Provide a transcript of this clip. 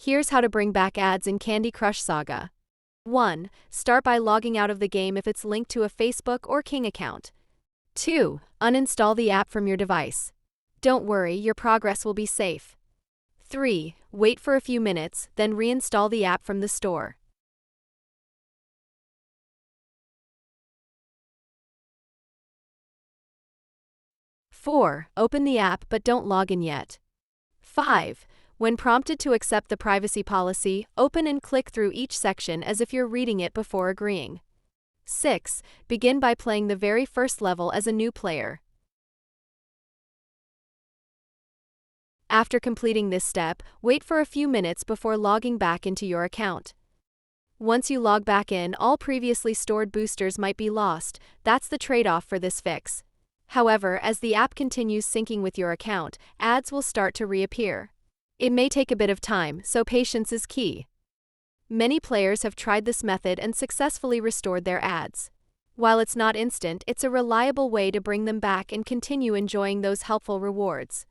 Here's how to bring back ads in Candy Crush Saga. 1. Start by logging out of the game if it's linked to a Facebook or King account. 2. Uninstall the app from your device. Don't worry, your progress will be safe. 3. Wait for a few minutes, then reinstall the app from the store. 4. Open the app but don't log in yet. 5. When prompted to accept the privacy policy, open and click through each section as if you're reading it before agreeing. 6. Begin by playing the very first level as a new player. After completing this step, wait for a few minutes before logging back into your account. Once you log back in, all previously stored boosters might be lost. That's the trade-off for this fix. However, as the app continues syncing with your account, ads will start to reappear. It may take a bit of time, so patience is key. Many players have tried this method and successfully restored their ads. While it's not instant, it's a reliable way to bring them back and continue enjoying those helpful rewards.